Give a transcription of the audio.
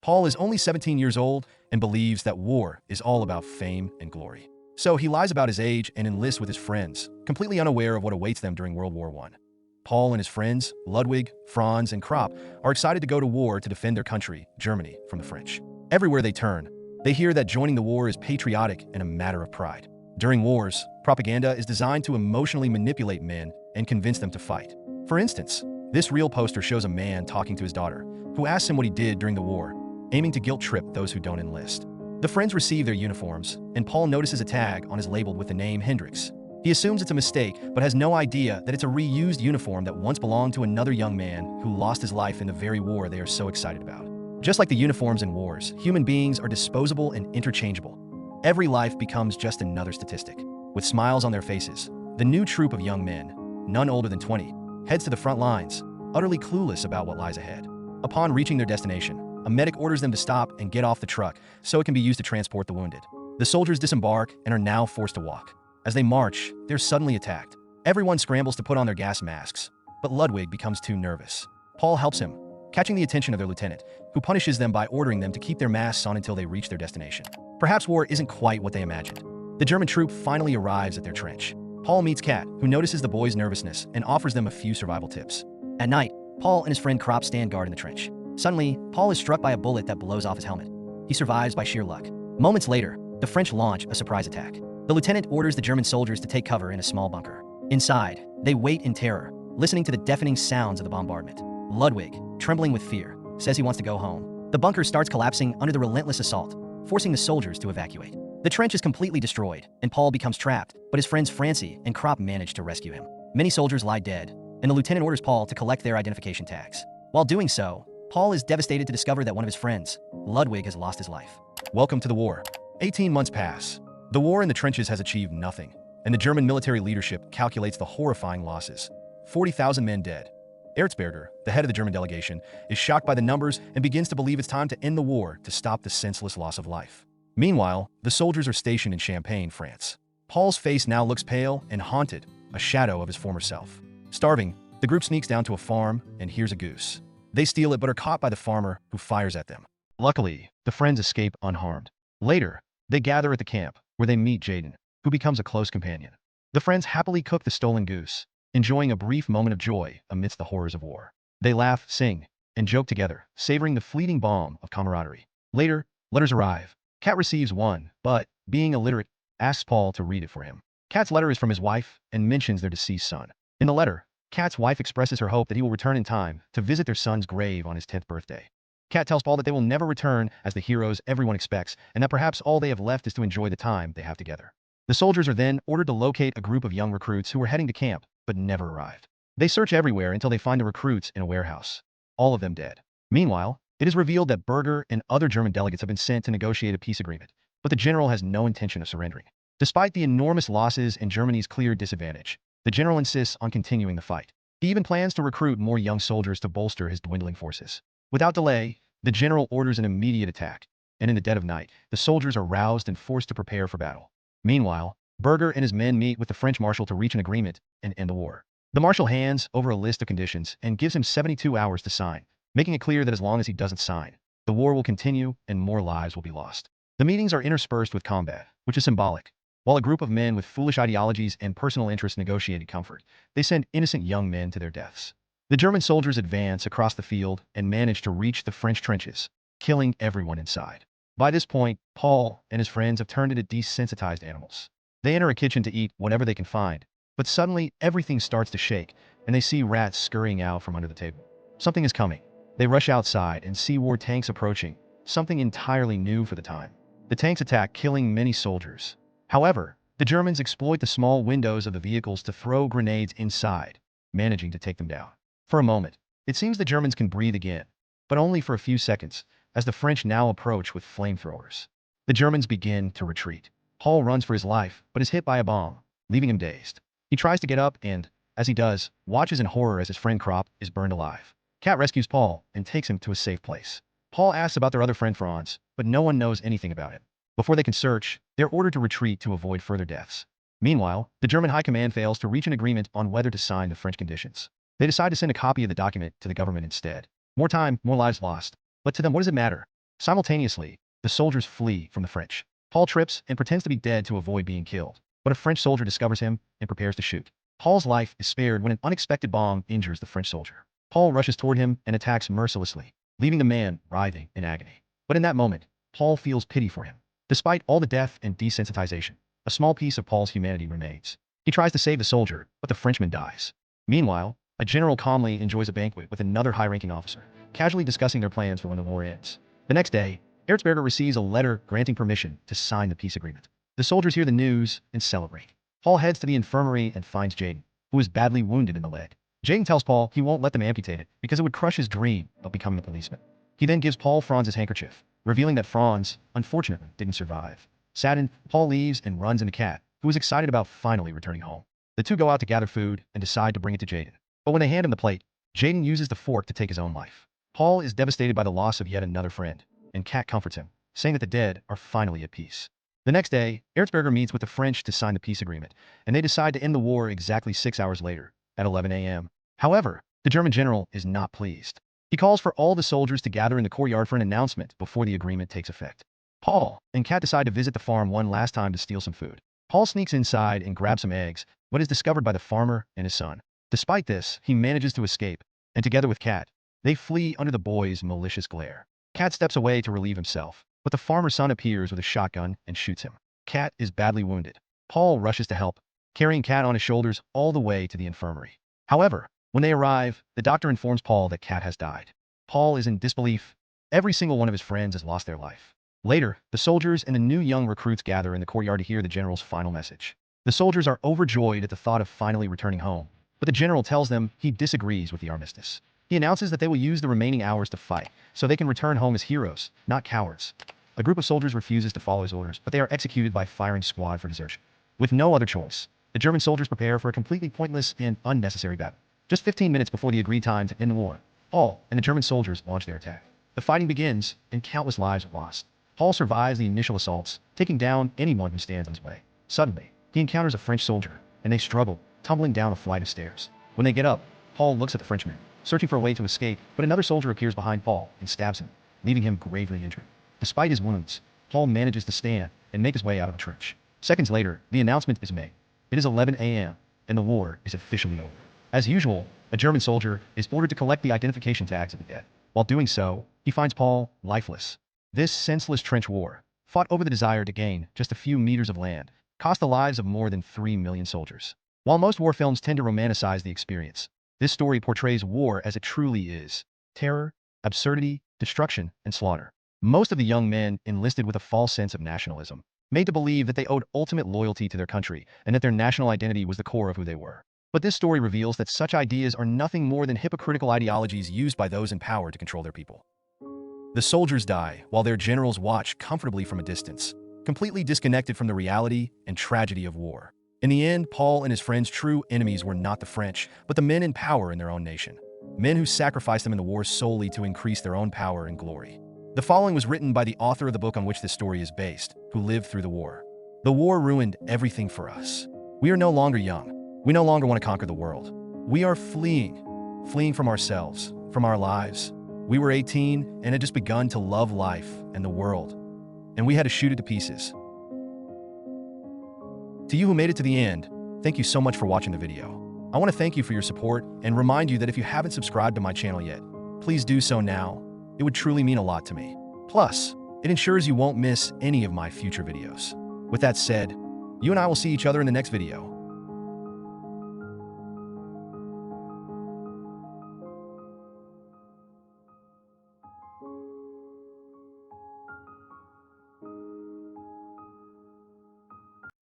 Paul is only 17 years old and believes that war is all about fame and glory. So he lies about his age and enlists with his friends, completely unaware of what awaits them during World War I. Paul and his friends, Ludwig, Franz, and Kropp, are excited to go to war to defend their country, Germany, from the French. Everywhere they turn, they hear that joining the war is patriotic and a matter of pride. During wars, propaganda is designed to emotionally manipulate men and convince them to fight. For instance, this real poster shows a man talking to his daughter, who asks him what he did during the war, aiming to guilt-trip those who don't enlist. The friends receive their uniforms, and Paul notices a tag on his label with the name Hendrix. He assumes it's a mistake, but has no idea that it's a reused uniform that once belonged to another young man who lost his life in the very war they are so excited about. Just like the uniforms in wars, human beings are disposable and interchangeable. Every life becomes just another statistic. With smiles on their faces, the new troop of young men, none older than 20, heads to the front lines, utterly clueless about what lies ahead. Upon reaching their destination, a medic orders them to stop and get off the truck so it can be used to transport the wounded. The soldiers disembark and are now forced to walk. As they march, they're suddenly attacked. Everyone scrambles to put on their gas masks, but Ludwig becomes too nervous. Paul helps him, catching the attention of their lieutenant, who punishes them by ordering them to keep their masks on until they reach their destination. Perhaps war isn't quite what they imagined. The German troop finally arrives at their trench. Paul meets Kat, who notices the boys' nervousness and offers them a few survival tips. At night, Paul and his friend Kropp stand guard in the trench. Suddenly, Paul is struck by a bullet that blows off his helmet. He survives by sheer luck. Moments later, the French launch a surprise attack. The lieutenant orders the German soldiers to take cover in a small bunker. Inside, they wait in terror, listening to the deafening sounds of the bombardment. Ludwig, trembling with fear, says he wants to go home. The bunker starts collapsing under the relentless assault, forcing the soldiers to evacuate. The trench is completely destroyed, and Paul becomes trapped, but his friends Francie and Kropp manage to rescue him. Many soldiers lie dead, and the lieutenant orders Paul to collect their identification tags. While doing so, Paul is devastated to discover that one of his friends, Ludwig, has lost his life. Welcome to the war. 18 months pass. The war in the trenches has achieved nothing, and the German military leadership calculates the horrifying losses. 40,000 men dead. Erzberger, the head of the German delegation, is shocked by the numbers and begins to believe it's time to end the war to stop the senseless loss of life. Meanwhile, the soldiers are stationed in Champagne, France. Paul's face now looks pale and haunted, a shadow of his former self. Starving, the group sneaks down to a farm and hears a goose. They steal it but are caught by the farmer, who fires at them. Luckily, the friends escape unharmed. Later, they gather at the camp, where they meet Jaden, who becomes a close companion. The friends happily cook the stolen goose, enjoying a brief moment of joy amidst the horrors of war. They laugh, sing, and joke together, savoring the fleeting balm of camaraderie. Later, letters arrive. Kat receives one, but, being illiterate, asks Paul to read it for him. Kat's letter is from his wife and mentions their deceased son. In the letter, Kat's wife expresses her hope that he will return in time to visit their son's grave on his 10th birthday. Kat tells Paul that they will never return as the heroes everyone expects, and that perhaps all they have left is to enjoy the time they have together. The soldiers are then ordered to locate a group of young recruits who were heading to camp, but never arrived. They search everywhere until they find the recruits in a warehouse, all of them dead. Meanwhile, it is revealed that Berger and other German delegates have been sent to negotiate a peace agreement, but the general has no intention of surrendering. Despite the enormous losses and Germany's clear disadvantage, the general insists on continuing the fight. He even plans to recruit more young soldiers to bolster his dwindling forces. Without delay, the general orders an immediate attack, and in the dead of night, the soldiers are roused and forced to prepare for battle. Meanwhile, Berger and his men meet with the French marshal to reach an agreement and end the war. The marshal hands over a list of conditions and gives him 72 hours to sign, making it clear that as long as he doesn't sign, the war will continue and more lives will be lost. The meetings are interspersed with combat, which is symbolic. While a group of men with foolish ideologies and personal interests negotiated comfort, they send innocent young men to their deaths. The German soldiers advance across the field and manage to reach the French trenches, killing everyone inside. By this point, Paul and his friends have turned into desensitized animals. They enter a kitchen to eat whatever they can find, but suddenly everything starts to shake, and they see rats scurrying out from under the table. Something is coming. They rush outside and see war tanks approaching, something entirely new for the time. The tanks attack, killing many soldiers. However, the Germans exploit the small windows of the vehicles to throw grenades inside, managing to take them down. For a moment, it seems the Germans can breathe again, but only for a few seconds, as the French now approach with flamethrowers. The Germans begin to retreat. Paul runs for his life, but is hit by a bomb, leaving him dazed. He tries to get up and, as he does, watches in horror as his friend Kropp is burned alive. Kat rescues Paul and takes him to a safe place. Paul asks about their other friend Franz, but no one knows anything about him. Before they can search, they're ordered to retreat to avoid further deaths. Meanwhile, the German high command fails to reach an agreement on whether to sign the French conditions. They decide to send a copy of the document to the government instead. More time, more lives lost. But to them, what does it matter? Simultaneously, the soldiers flee from the French. Paul trips and pretends to be dead to avoid being killed, but a French soldier discovers him and prepares to shoot. Paul's life is spared when an unexpected bomb injures the French soldier. Paul rushes toward him and attacks mercilessly, leaving the man writhing in agony. But in that moment, Paul feels pity for him. Despite all the death and desensitization, a small piece of Paul's humanity remains. He tries to save the soldier, but the Frenchman dies. Meanwhile, a general calmly enjoys a banquet with another high-ranking officer, casually discussing their plans for when the war ends. The next day, Erzberger receives a letter granting permission to sign the peace agreement. The soldiers hear the news and celebrate. Paul heads to the infirmary and finds Jaden, who is badly wounded in the leg. Jaden tells Paul he won't let them amputate it because it would crush his dream of becoming a policeman. He then gives Paul Franz's handkerchief, revealing that Franz, unfortunately, didn't survive. Saddened, Paul leaves and runs into Kat, who is excited about finally returning home. The two go out to gather food and decide to bring it to Jaden. But when they hand him the plate, Jaden uses the fork to take his own life. Paul is devastated by the loss of yet another friend, and Kat comforts him, saying that the dead are finally at peace. The next day, Erzberger meets with the French to sign the peace agreement, and they decide to end the war exactly 6 hours later, at 11 a.m. However, the German general is not pleased. He calls for all the soldiers to gather in the courtyard for an announcement before the agreement takes effect. Paul and Kat decide to visit the farm one last time to steal some food. Paul sneaks inside and grabs some eggs, but is discovered by the farmer and his son. Despite this, he manages to escape, and together with Kat, they flee under the boy's malicious glare. Kat steps away to relieve himself, but the farmer's son appears with a shotgun and shoots him. Kat is badly wounded. Paul rushes to help, carrying Kat on his shoulders all the way to the infirmary. However, when they arrive, the doctor informs Paul that Kat has died. Paul is in disbelief. Every single one of his friends has lost their life. Later, the soldiers and the new young recruits gather in the courtyard to hear the general's final message. The soldiers are overjoyed at the thought of finally returning home, but the general tells them he disagrees with the armistice. He announces that they will use the remaining hours to fight, so they can return home as heroes, not cowards. A group of soldiers refuses to follow his orders, but they are executed by firing squad for desertion. With no other choice, the German soldiers prepare for a completely pointless and unnecessary battle. Just 15 minutes before the agreed time to end the war, Paul and the German soldiers launch their attack. The fighting begins, and countless lives are lost. Paul survives the initial assaults, taking down anyone who stands in his way. Suddenly, he encounters a French soldier, and they struggle, tumbling down a flight of stairs. When they get up, Paul looks at the Frenchman, searching for a way to escape, but another soldier appears behind Paul and stabs him, leaving him gravely injured. Despite his wounds, Paul manages to stand and make his way out of the trench. Seconds later, the announcement is made. It is 11 a.m., and the war is officially over. As usual, a German soldier is ordered to collect the identification tags of the dead. While doing so, he finds Paul lifeless. This senseless trench war, fought over the desire to gain just a few meters of land, cost the lives of more than 3 million soldiers. While most war films tend to romanticize the experience, this story portrays war as it truly is: terror, absurdity, destruction, and slaughter. Most of the young men enlisted with a false sense of nationalism, made to believe that they owed ultimate loyalty to their country and that their national identity was the core of who they were. But this story reveals that such ideas are nothing more than hypocritical ideologies used by those in power to control their people. The soldiers die while their generals watch comfortably from a distance, completely disconnected from the reality and tragedy of war. In the end, Paul and his friends' true enemies were not the French, but the men in power in their own nation. Men who sacrificed them in the war solely to increase their own power and glory. The following was written by the author of the book on which this story is based, who lived through the war. The war ruined everything for us. We are no longer young. We no longer want to conquer the world. We are fleeing from ourselves, from our lives. We were 18 and had just begun to love life and the world, and we had to shoot it to pieces. To you who made it to the end, thank you so much for watching the video. I want to thank you for your support and remind you that if you haven't subscribed to my channel yet, please do so now. It would truly mean a lot to me. Plus, it ensures you won't miss any of my future videos. With that said, you and I will see each other in the next video.